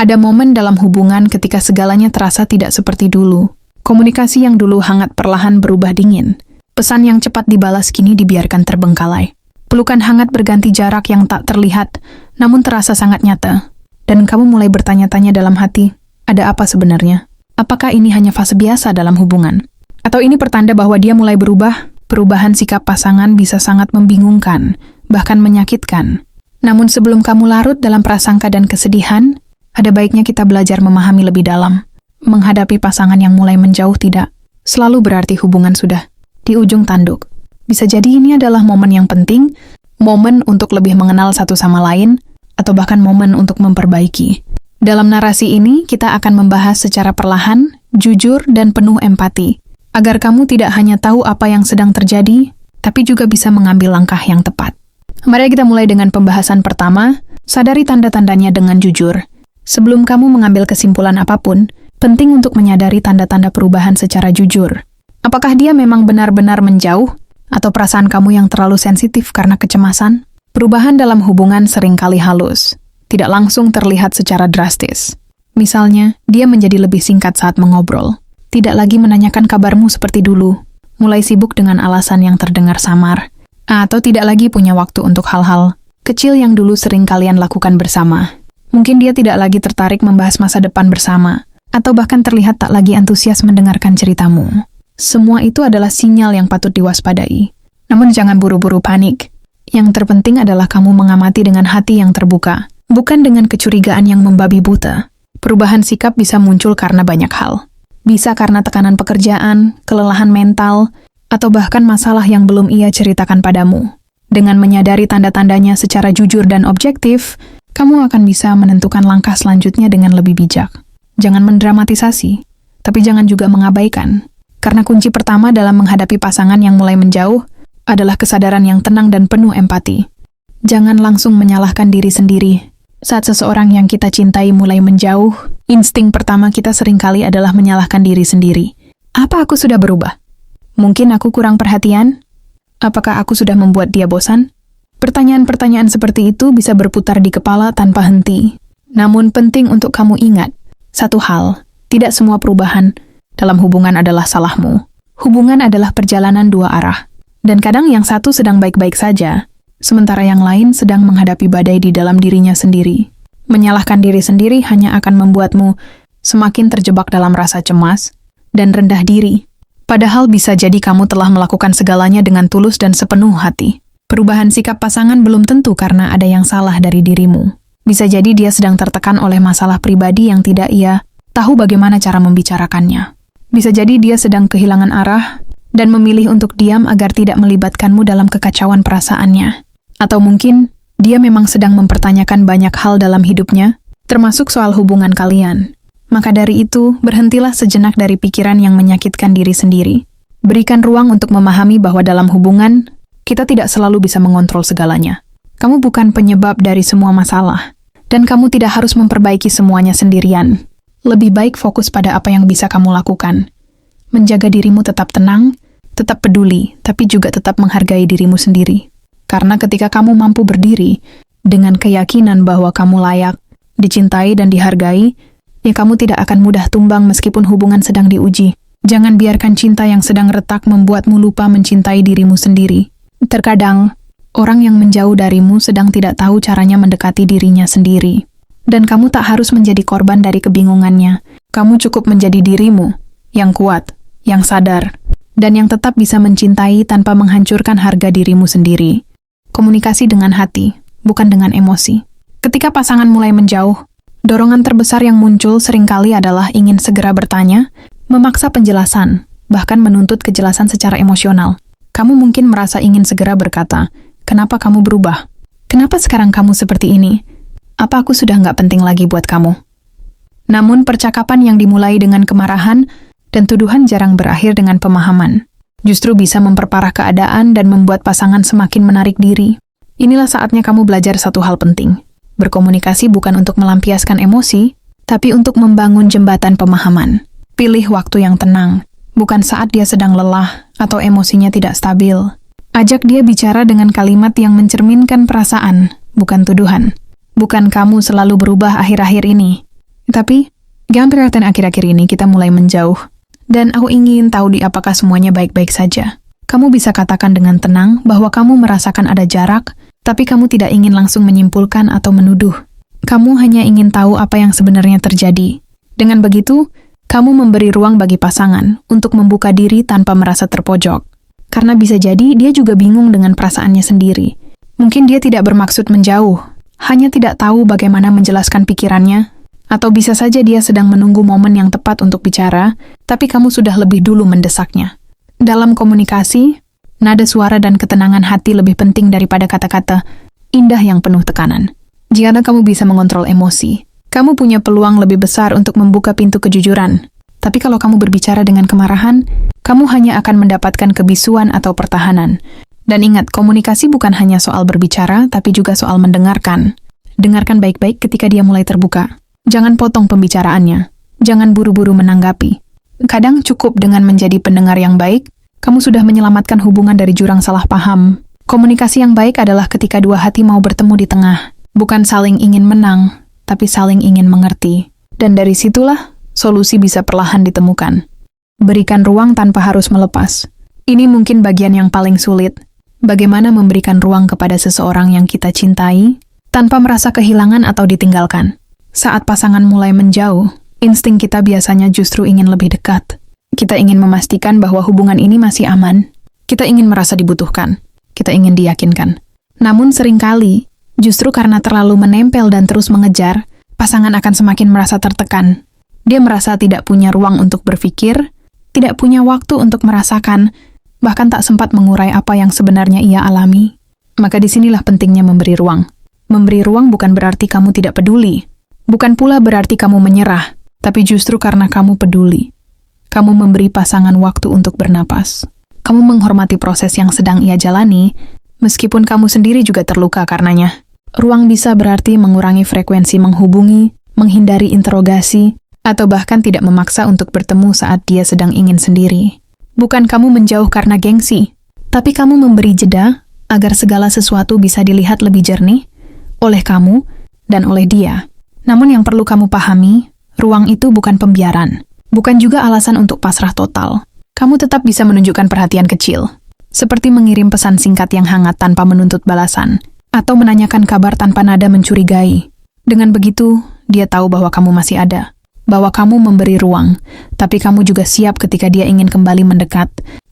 Ada momen dalam hubungan ketika segalanya terasa tidak seperti dulu. Komunikasi yang dulu hangat perlahan berubah dingin. Pesan yang cepat dibalas kini dibiarkan terbengkalai. Pelukan hangat berganti jarak yang tak terlihat, namun terasa sangat nyata. Dan kamu mulai bertanya-tanya dalam hati, ada apa sebenarnya? Apakah ini hanya fase biasa dalam hubungan? Atau ini pertanda bahwa dia mulai berubah? Perubahan sikap pasangan bisa sangat membingungkan, bahkan menyakitkan. Namun sebelum kamu larut dalam prasangka dan kesedihan, ada baiknya kita belajar memahami lebih dalam. Menghadapi pasangan yang mulai menjauh tidak selalu berarti hubungan sudah di ujung tanduk. Bisa jadi ini adalah momen yang penting, momen untuk lebih mengenal satu sama lain, atau bahkan momen untuk memperbaiki. Dalam narasi ini, kita akan membahas secara perlahan, jujur, dan penuh empati, agar kamu tidak hanya tahu apa yang sedang terjadi, tapi juga bisa mengambil langkah yang tepat. Mari kita mulai dengan pembahasan pertama, sadari tanda-tandanya dengan jujur. Sebelum kamu mengambil kesimpulan apapun, penting untuk menyadari tanda-tanda perubahan secara jujur. Apakah dia memang benar-benar menjauh, atau perasaan kamu yang terlalu sensitif karena kecemasan? Perubahan dalam hubungan seringkali halus, tidak langsung terlihat secara drastis. Misalnya, dia menjadi lebih singkat saat mengobrol, tidak lagi menanyakan kabarmu seperti dulu, mulai sibuk dengan alasan yang terdengar samar, atau tidak lagi punya waktu untuk hal-hal kecil yang dulu sering kalian lakukan bersama. Mungkin dia tidak lagi tertarik membahas masa depan bersama, atau bahkan terlihat tak lagi antusias mendengarkan ceritamu. Semua itu adalah sinyal yang patut diwaspadai. Namun jangan buru-buru panik. Yang terpenting adalah kamu mengamati dengan hati yang terbuka, bukan dengan kecurigaan yang membabi buta. Perubahan sikap bisa muncul karena banyak hal. Bisa karena tekanan pekerjaan, kelelahan mental, atau bahkan masalah yang belum ia ceritakan padamu. Dengan menyadari tanda-tandanya secara jujur dan objektif, kamu akan bisa menentukan langkah selanjutnya dengan lebih bijak. Jangan mendramatisasi, tapi jangan juga mengabaikan. Karena kunci pertama dalam menghadapi pasangan yang mulai menjauh adalah kesadaran yang tenang dan penuh empati. Jangan langsung menyalahkan diri sendiri. Saat seseorang yang kita cintai mulai menjauh, insting pertama kita seringkali adalah menyalahkan diri sendiri. Apa aku sudah berubah? Mungkin aku kurang perhatian? Apakah aku sudah membuat dia bosan? Pertanyaan-pertanyaan seperti itu bisa berputar di kepala tanpa henti. Namun penting untuk kamu ingat, satu hal, tidak semua perubahan dalam hubungan adalah salahmu. Hubungan adalah perjalanan dua arah. Dan kadang yang satu sedang baik-baik saja, sementara yang lain sedang menghadapi badai di dalam dirinya sendiri. Menyalahkan diri sendiri hanya akan membuatmu semakin terjebak dalam rasa cemas dan rendah diri. Padahal bisa jadi kamu telah melakukan segalanya dengan tulus dan sepenuh hati. Perubahan sikap pasangan belum tentu karena ada yang salah dari dirimu. Bisa jadi dia sedang tertekan oleh masalah pribadi yang tidak ia tahu bagaimana cara membicarakannya. Bisa jadi dia sedang kehilangan arah dan memilih untuk diam agar tidak melibatkanmu dalam kekacauan perasaannya. Atau mungkin dia memang sedang mempertanyakan banyak hal dalam hidupnya, termasuk soal hubungan kalian. Maka dari itu, berhentilah sejenak dari pikiran yang menyakitkan diri sendiri. Berikan ruang untuk memahami bahwa dalam hubungan, kita tidak selalu bisa mengontrol segalanya. Kamu bukan penyebab dari semua masalah, dan kamu tidak harus memperbaiki semuanya sendirian. Lebih baik fokus pada apa yang bisa kamu lakukan. Menjaga dirimu tetap tenang, tetap peduli, tapi juga tetap menghargai dirimu sendiri. Karena ketika kamu mampu berdiri dengan keyakinan bahwa kamu layak, dicintai dan dihargai, ya kamu tidak akan mudah tumbang meskipun hubungan sedang diuji. Jangan biarkan cinta yang sedang retak membuatmu lupa mencintai dirimu sendiri. Terkadang, orang yang menjauh darimu sedang tidak tahu caranya mendekati dirinya sendiri. Dan kamu tak harus menjadi korban dari kebingungannya. Kamu cukup menjadi dirimu, yang kuat, yang sadar, dan yang tetap bisa mencintai tanpa menghancurkan harga dirimu sendiri. Komunikasi dengan hati, bukan dengan emosi. Ketika pasangan mulai menjauh, dorongan terbesar yang muncul seringkali adalah ingin segera bertanya, memaksa penjelasan, bahkan menuntut kejelasan secara emosional. Kamu mungkin merasa ingin segera berkata, kenapa kamu berubah? Kenapa sekarang kamu seperti ini? Apa aku sudah nggak penting lagi buat kamu? Namun percakapan yang dimulai dengan kemarahan dan tuduhan jarang berakhir dengan pemahaman. Justru bisa memperparah keadaan dan membuat pasangan semakin menarik diri. Inilah saatnya kamu belajar satu hal penting. Berkomunikasi bukan untuk melampiaskan emosi, tapi untuk membangun jembatan pemahaman. Pilih waktu yang tenang, bukan saat dia sedang lelah atau emosinya tidak stabil. Ajak dia bicara dengan kalimat yang mencerminkan perasaan, bukan tuduhan. Bukan kamu selalu berubah akhir-akhir ini, Tapi, jangan perhatian akhir-akhir ini kita mulai menjauh. Dan aku ingin tahu apakah semuanya baik-baik saja. Kamu bisa katakan dengan tenang bahwa kamu merasakan ada jarak, tapi kamu tidak ingin langsung menyimpulkan atau menuduh. Kamu hanya ingin tahu apa yang sebenarnya terjadi. Dengan begitu, kamu memberi ruang bagi pasangan untuk membuka diri tanpa merasa terpojok. Karena bisa jadi dia juga bingung dengan perasaannya sendiri. Mungkin dia tidak bermaksud menjauh, hanya tidak tahu bagaimana menjelaskan pikirannya, atau bisa saja dia sedang menunggu momen yang tepat untuk bicara, tapi kamu sudah lebih dulu mendesaknya. Dalam komunikasi, nada suara dan ketenangan hati lebih penting daripada kata-kata indah yang penuh tekanan. Jika kamu bisa mengontrol emosi, kamu punya peluang lebih besar untuk membuka pintu kejujuran. Tapi kalau kamu berbicara dengan kemarahan, kamu hanya akan mendapatkan kebisuan atau pertahanan. Dan ingat, komunikasi bukan hanya soal berbicara, tapi juga soal mendengarkan. Dengarkan baik-baik ketika dia mulai terbuka. Jangan potong pembicaraannya. Jangan buru-buru menanggapi. Kadang cukup dengan menjadi pendengar yang baik, kamu sudah menyelamatkan hubungan dari jurang salah paham. Komunikasi yang baik adalah ketika dua hati mau bertemu di tengah. Bukan saling ingin menang, tapi saling ingin mengerti. Dan dari situlah, solusi bisa perlahan ditemukan. Berikan ruang tanpa harus melepas. Ini mungkin bagian yang paling sulit. Bagaimana memberikan ruang kepada seseorang yang kita cintai, tanpa merasa kehilangan atau ditinggalkan. Saat pasangan mulai menjauh, insting kita biasanya justru ingin lebih dekat. Kita ingin memastikan bahwa hubungan ini masih aman. Kita ingin merasa dibutuhkan. Kita ingin diyakinkan. Namun seringkali, justru karena terlalu menempel dan terus mengejar, pasangan akan semakin merasa tertekan. Dia merasa tidak punya ruang untuk berpikir, tidak punya waktu untuk merasakan, bahkan tak sempat mengurai apa yang sebenarnya ia alami. Maka disinilah pentingnya memberi ruang. Memberi ruang bukan berarti kamu tidak peduli. Bukan pula berarti kamu menyerah, tapi justru karena kamu peduli. Kamu memberi pasangan waktu untuk bernapas. Kamu menghormati proses yang sedang ia jalani, meskipun kamu sendiri juga terluka karenanya. Ruang bisa berarti mengurangi frekuensi menghubungi, menghindari interogasi, atau bahkan tidak memaksa untuk bertemu saat dia sedang ingin sendiri. Bukan kamu menjauh karena gengsi, tapi kamu memberi jeda agar segala sesuatu bisa dilihat lebih jernih oleh kamu dan oleh dia. Namun yang perlu kamu pahami, ruang itu bukan pembiaran, bukan juga alasan untuk pasrah total. Kamu tetap bisa menunjukkan perhatian kecil, seperti mengirim pesan singkat yang hangat tanpa menuntut balasan, atau menanyakan kabar tanpa nada mencurigai. Dengan begitu, dia tahu bahwa kamu masih ada. Bahwa kamu memberi ruang, tapi kamu juga siap ketika dia ingin kembali mendekat.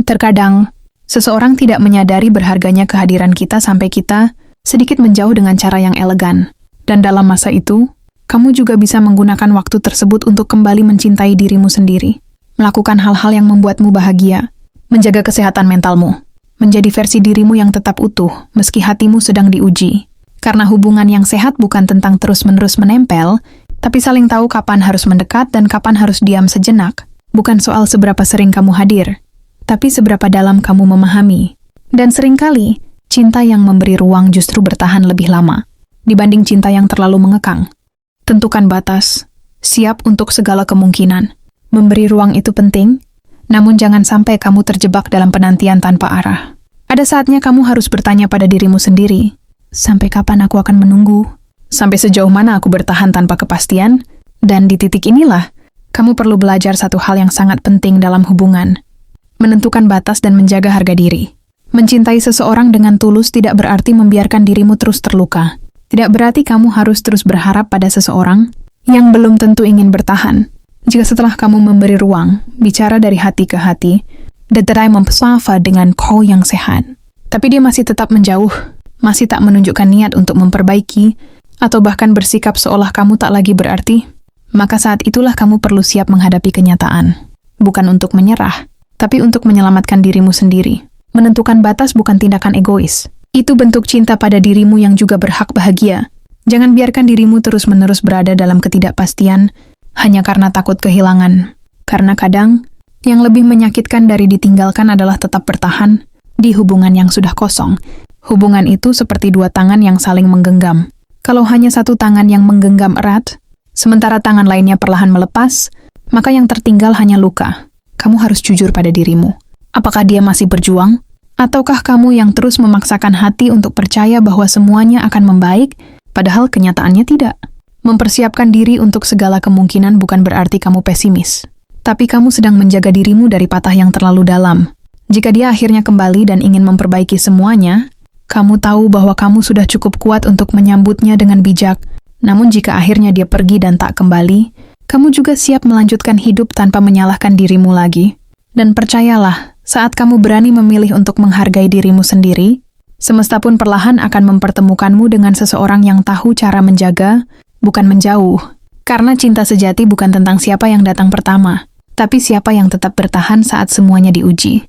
Terkadang, seseorang tidak menyadari berharganya kehadiran kita sampai kita sedikit menjauh dengan cara yang elegan. Dan dalam masa itu, kamu juga bisa menggunakan waktu tersebut untuk kembali mencintai dirimu sendiri. Melakukan hal-hal yang membuatmu bahagia, menjaga kesehatan mentalmu, menjadi versi dirimu yang tetap utuh meski hatimu sedang diuji. Karena hubungan yang sehat bukan tentang terus-menerus menempel, tapi saling tahu kapan harus mendekat dan kapan harus diam sejenak. Bukan soal seberapa sering kamu hadir, tapi seberapa dalam kamu memahami. Dan seringkali, cinta yang memberi ruang justru bertahan lebih lama dibanding cinta yang terlalu mengekang. Tentukan batas, siap untuk segala kemungkinan. Memberi ruang itu penting, namun jangan sampai kamu terjebak dalam penantian tanpa arah. Ada saatnya kamu harus bertanya pada dirimu sendiri, sampai kapan aku akan menunggu? Sampai sejauh mana aku bertahan tanpa kepastian? Dan di titik inilah, kamu perlu belajar satu hal yang sangat penting dalam hubungan. Menentukan batas dan menjaga harga diri. Mencintai seseorang dengan tulus tidak berarti membiarkan dirimu terus terluka. Tidak berarti kamu harus terus berharap pada seseorang yang belum tentu ingin bertahan. Jika setelah kamu memberi ruang, bicara dari hati ke hati, deterai mempesafa dengan kau yang sehat. Tapi dia masih tetap menjauh, masih tak menunjukkan niat untuk memperbaiki, atau bahkan bersikap seolah kamu tak lagi berarti, maka saat itulah kamu perlu siap menghadapi kenyataan. Bukan untuk menyerah, tapi untuk menyelamatkan dirimu sendiri. Menentukan batas bukan tindakan egois. Itu bentuk cinta pada dirimu yang juga berhak bahagia. Jangan biarkan dirimu terus-menerus berada dalam ketidakpastian hanya karena takut kehilangan. Karena kadang, yang lebih menyakitkan dari ditinggalkan adalah tetap bertahan di hubungan yang sudah kosong. Hubungan itu seperti dua tangan yang saling menggenggam. Kalau hanya satu tangan yang menggenggam erat, sementara tangan lainnya perlahan melepas, maka yang tertinggal hanya luka. Kamu harus jujur pada dirimu. Apakah dia masih berjuang? Ataukah kamu yang terus memaksakan hati untuk percaya bahwa semuanya akan membaik, padahal kenyataannya tidak? Mempersiapkan diri untuk segala kemungkinan bukan berarti kamu pesimis. Tapi kamu sedang menjaga dirimu dari patah yang terlalu dalam. Jika dia akhirnya kembali dan ingin memperbaiki semuanya, kamu tahu bahwa kamu sudah cukup kuat untuk menyambutnya dengan bijak. Namun jika akhirnya dia pergi dan tak kembali, kamu juga siap melanjutkan hidup tanpa menyalahkan dirimu lagi. Dan percayalah, saat kamu berani memilih untuk menghargai dirimu sendiri, semesta pun perlahan akan mempertemukanmu dengan seseorang yang tahu cara menjaga, bukan menjauh. Karena cinta sejati bukan tentang siapa yang datang pertama, tapi siapa yang tetap bertahan saat semuanya diuji.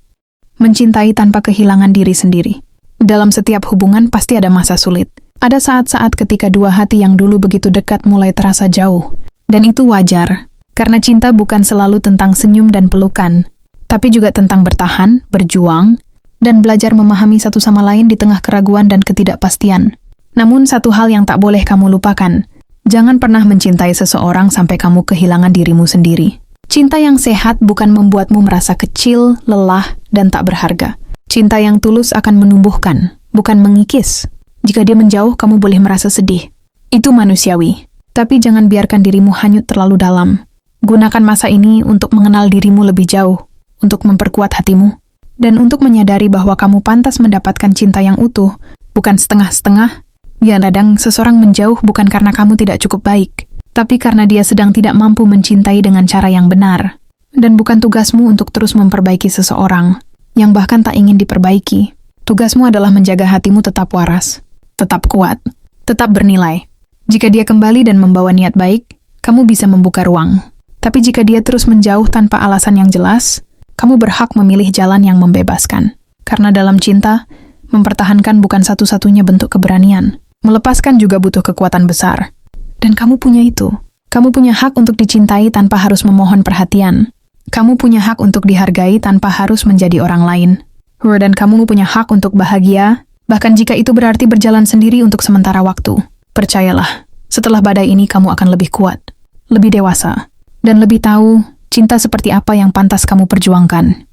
Mencintai tanpa kehilangan diri sendiri. Dalam setiap hubungan pasti ada masa sulit. Ada saat-saat ketika dua hati yang dulu begitu dekat mulai terasa jauh. Dan itu wajar, karena cinta bukan selalu tentang senyum dan pelukan, tapi juga tentang bertahan, berjuang, dan belajar memahami satu sama lain di tengah keraguan dan ketidakpastian. Namun satu hal yang tak boleh kamu lupakan, jangan pernah mencintai seseorang sampai kamu kehilangan dirimu sendiri. Cinta yang sehat bukan membuatmu merasa kecil, lelah, dan tak berharga. Cinta yang tulus akan menumbuhkan, bukan mengikis. Jika dia menjauh, kamu boleh merasa sedih. Itu manusiawi. Tapi jangan biarkan dirimu hanyut terlalu dalam. Gunakan masa ini untuk mengenal dirimu lebih jauh, untuk memperkuat hatimu, dan untuk menyadari bahwa kamu pantas mendapatkan cinta yang utuh, bukan setengah-setengah. Kadang seseorang menjauh bukan karena kamu tidak cukup baik, tapi karena dia sedang tidak mampu mencintai dengan cara yang benar. Dan bukan tugasmu untuk terus memperbaiki seseorang yang bahkan tak ingin diperbaiki. Tugasmu adalah menjaga hatimu tetap waras, tetap kuat, tetap bernilai. Jika dia kembali dan membawa niat baik, kamu bisa membuka ruang. Tapi jika dia terus menjauh tanpa alasan yang jelas, kamu berhak memilih jalan yang membebaskan. Karena dalam cinta, mempertahankan bukan satu-satunya bentuk keberanian. Melepaskan juga butuh kekuatan besar. Dan kamu punya itu. Kamu punya hak untuk dicintai tanpa harus memohon perhatian. Kamu punya hak untuk dihargai tanpa harus menjadi orang lain. Dan kamu punya hak untuk bahagia, bahkan jika itu berarti berjalan sendiri untuk sementara waktu. Percayalah, setelah badai ini kamu akan lebih kuat, lebih dewasa, dan lebih tahu cinta seperti apa yang pantas kamu perjuangkan.